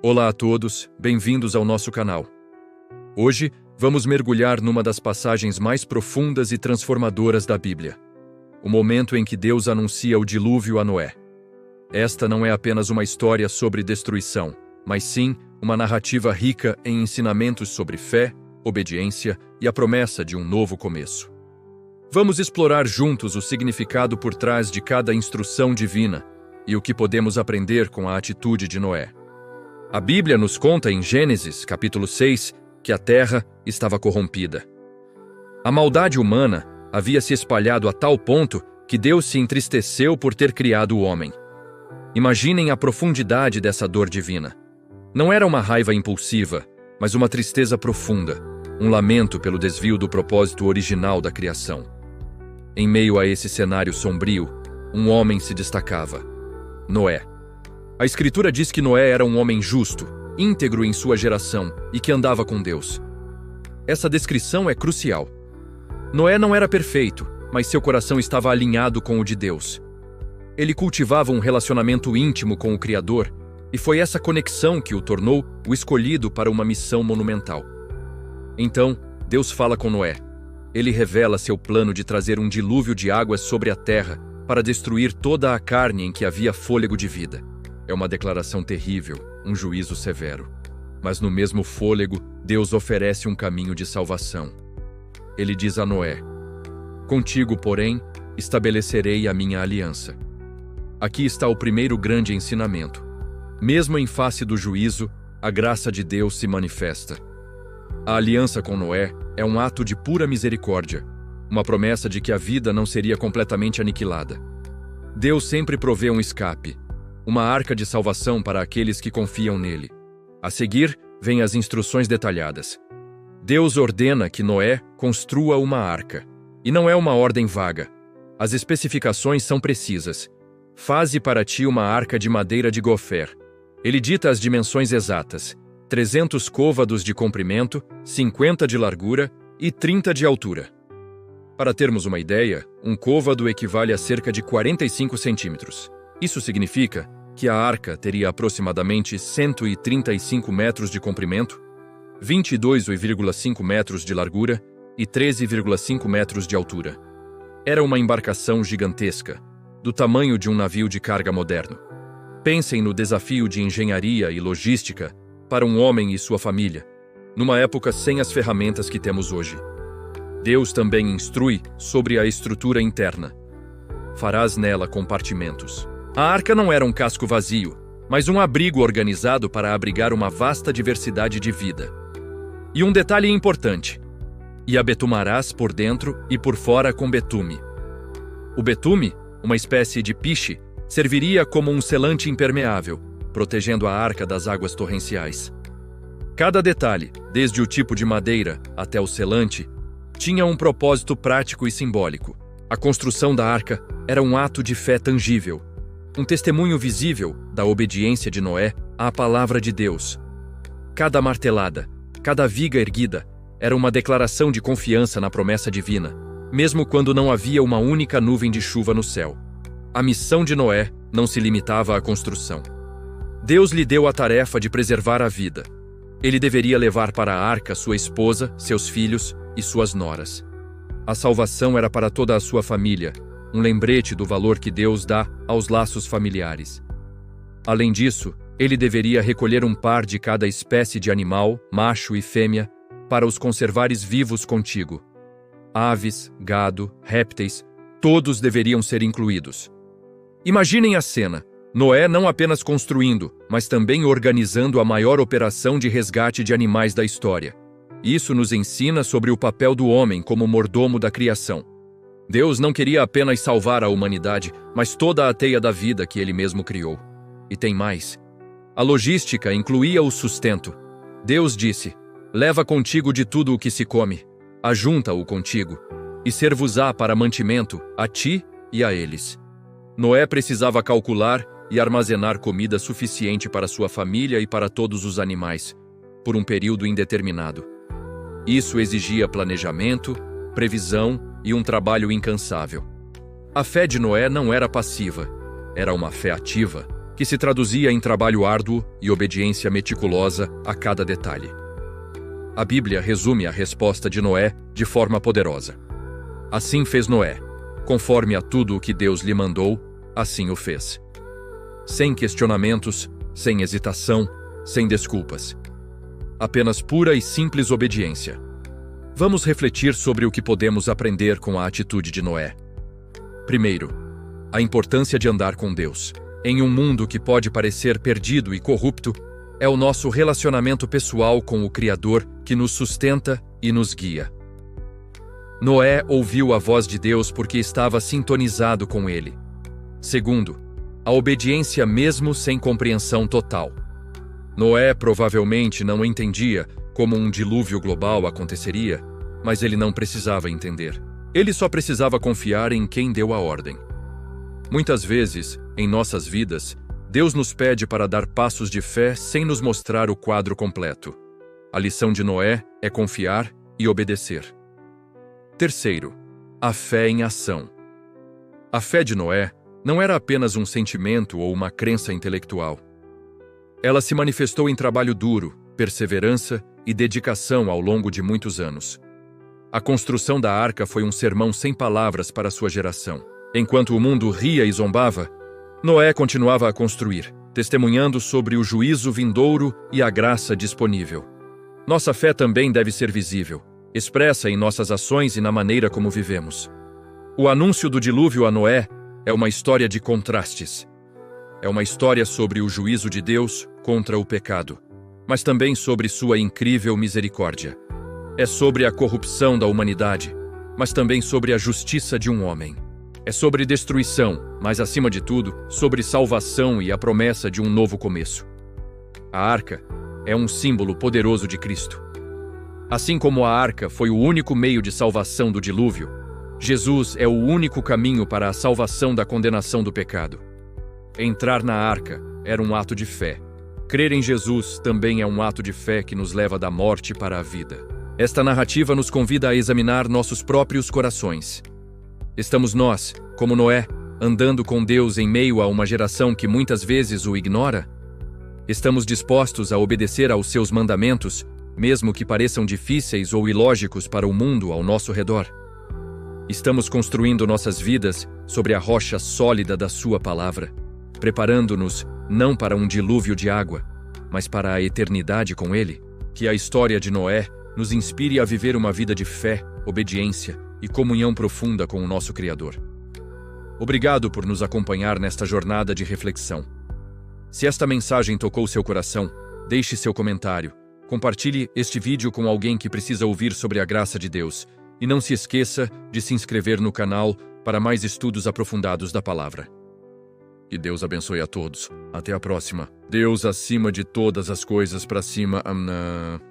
Olá a todos, bem-vindos ao nosso canal. Hoje, vamos mergulhar numa das passagens mais profundas e transformadoras da Bíblia. O momento em que Deus anuncia o dilúvio a Noé. Esta não é apenas uma história sobre destruição, mas sim uma narrativa rica em ensinamentos sobre fé, obediência e a promessa de um novo começo. Vamos explorar juntos o significado por trás de cada instrução divina e o que podemos aprender com a atitude de Noé. A Bíblia nos conta em Gênesis, capítulo 6, que a terra estava corrompida. A maldade humana havia se espalhado a tal ponto que Deus se entristeceu por ter criado o homem. Imaginem a profundidade dessa dor divina. Não era uma raiva impulsiva, mas uma tristeza profunda, um lamento pelo desvio do propósito original da criação. Em meio a esse cenário sombrio, um homem se destacava: Noé. A Escritura diz que Noé era um homem justo, íntegro em sua geração e que andava com Deus. Essa descrição é crucial. Noé não era perfeito, mas seu coração estava alinhado com o de Deus. Ele cultivava um relacionamento íntimo com o Criador, e foi essa conexão que o tornou o escolhido para uma missão monumental. Então, Deus fala com Noé. Ele revela seu plano de trazer um dilúvio de águas sobre a terra para destruir toda a carne em que havia fôlego de vida. É uma declaração terrível, um juízo severo. Mas no mesmo fôlego, Deus oferece um caminho de salvação. Ele diz a Noé: "Contigo, porém, estabelecerei a minha aliança." Aqui está o primeiro grande ensinamento. Mesmo em face do juízo, a graça de Deus se manifesta. A aliança com Noé é um ato de pura misericórdia, uma promessa de que a vida não seria completamente aniquilada. Deus sempre provê um escape, uma arca de salvação para aqueles que confiam nele. A seguir, vêm as instruções detalhadas. Deus ordena que Noé construa uma arca. E não é uma ordem vaga. As especificações são precisas. Faze para ti uma arca de madeira de gofer. Ele dita as dimensões exatas: 300 côvados de comprimento, 50 de largura e 30 de altura. Para termos uma ideia, um côvado equivale a cerca de 45 centímetros. Isso significa que a arca teria aproximadamente 135 metros de comprimento, 22,5 metros de largura e 13,5 metros de altura. Era uma embarcação gigantesca, do tamanho de um navio de carga moderno. Pensem no desafio de engenharia e logística para um homem e sua família, numa época sem as ferramentas que temos hoje. Deus também instrui sobre a estrutura interna. Farás nela compartimentos. A arca não era um casco vazio, mas um abrigo organizado para abrigar uma vasta diversidade de vida. E um detalhe importante: e a betumarás por dentro e por fora com betume. O betume, uma espécie de piche, serviria como um selante impermeável, protegendo a arca das águas torrenciais. Cada detalhe, desde o tipo de madeira até o selante, tinha um propósito prático e simbólico. A construção da arca era um ato de fé tangível, um testemunho visível da obediência de Noé à palavra de Deus. Cada martelada, cada viga erguida, era uma declaração de confiança na promessa divina, mesmo quando não havia uma única nuvem de chuva no céu. A missão de Noé não se limitava à construção. Deus lhe deu a tarefa de preservar a vida. Ele deveria levar para a arca sua esposa, seus filhos e suas noras. A salvação era para toda a sua família, um lembrete do valor que Deus dá aos laços familiares. Além disso, ele deveria recolher um par de cada espécie de animal, macho e fêmea, para os conservares vivos contigo. Aves, gado, répteis, todos deveriam ser incluídos. Imaginem a cena: Noé não apenas construindo, mas também organizando a maior operação de resgate de animais da história. Isso nos ensina sobre o papel do homem como mordomo da criação. Deus não queria apenas salvar a humanidade, mas toda a teia da vida que ele mesmo criou. E tem mais. A logística incluía o sustento. Deus disse: "Leva contigo de tudo o que se come, ajunta-o contigo, e ser-vos-á para mantimento a ti e a eles." Noé precisava calcular e armazenar comida suficiente para sua família e para todos os animais, por um período indeterminado. Isso exigia planejamento, previsão e um trabalho incansável. A fé de Noé não era passiva, era uma fé ativa, que se traduzia em trabalho árduo e obediência meticulosa a cada detalhe. A Bíblia resume a resposta de Noé de forma poderosa. Assim fez Noé, conforme a tudo o que Deus lhe mandou, assim o fez. Sem questionamentos, sem hesitação, sem desculpas. Apenas pura e simples obediência. Vamos refletir sobre o que podemos aprender com a atitude de Noé. Primeiro, a importância de andar com Deus. Em um mundo que pode parecer perdido e corrupto, é o nosso relacionamento pessoal com o Criador que nos sustenta e nos guia. Noé ouviu a voz de Deus porque estava sintonizado com ele. Segundo, a obediência mesmo sem compreensão total. Noé provavelmente não entendia como um dilúvio global aconteceria, mas ele não precisava entender. Ele só precisava confiar em quem deu a ordem. Muitas vezes, em nossas vidas, Deus nos pede para dar passos de fé sem nos mostrar o quadro completo. A lição de Noé é confiar e obedecer. Terceiro, a fé em ação. A fé de Noé não era apenas um sentimento ou uma crença intelectual. Ela se manifestou em trabalho duro, perseverança e dedicação ao longo de muitos anos. A construção da arca foi um sermão sem palavras para sua geração. Enquanto o mundo ria e zombava, Noé continuava a construir, testemunhando sobre o juízo vindouro e a graça disponível. Nossa fé também deve ser visível, expressa em nossas ações e na maneira como vivemos. O anúncio do dilúvio a Noé é uma história de contrastes. É uma história sobre o juízo de Deus contra o pecado, mas também sobre sua incrível misericórdia. É sobre a corrupção da humanidade, mas também sobre a justiça de um homem. É sobre destruição, mas acima de tudo, sobre salvação e a promessa de um novo começo. A arca é um símbolo poderoso de Cristo. Assim como a arca foi o único meio de salvação do dilúvio, Jesus é o único caminho para a salvação da condenação do pecado. Entrar na arca era um ato de fé. Crer em Jesus também é um ato de fé que nos leva da morte para a vida. Esta narrativa nos convida a examinar nossos próprios corações. Estamos nós, como Noé, andando com Deus em meio a uma geração que muitas vezes o ignora? Estamos dispostos a obedecer aos seus mandamentos, mesmo que pareçam difíceis ou ilógicos para o mundo ao nosso redor? Estamos construindo nossas vidas sobre a rocha sólida da sua palavra, preparando-nos não para um dilúvio de água, mas para a eternidade com Ele? Que a história de Noé nos inspire a viver uma vida de fé, obediência e comunhão profunda com o nosso Criador. Obrigado por nos acompanhar nesta jornada de reflexão. Se esta mensagem tocou seu coração, deixe seu comentário, compartilhe este vídeo com alguém que precisa ouvir sobre a graça de Deus e não se esqueça de se inscrever no canal para mais estudos aprofundados da palavra. Que Deus abençoe a todos. Até a próxima. Deus acima de todas as coisas para cima. Amém.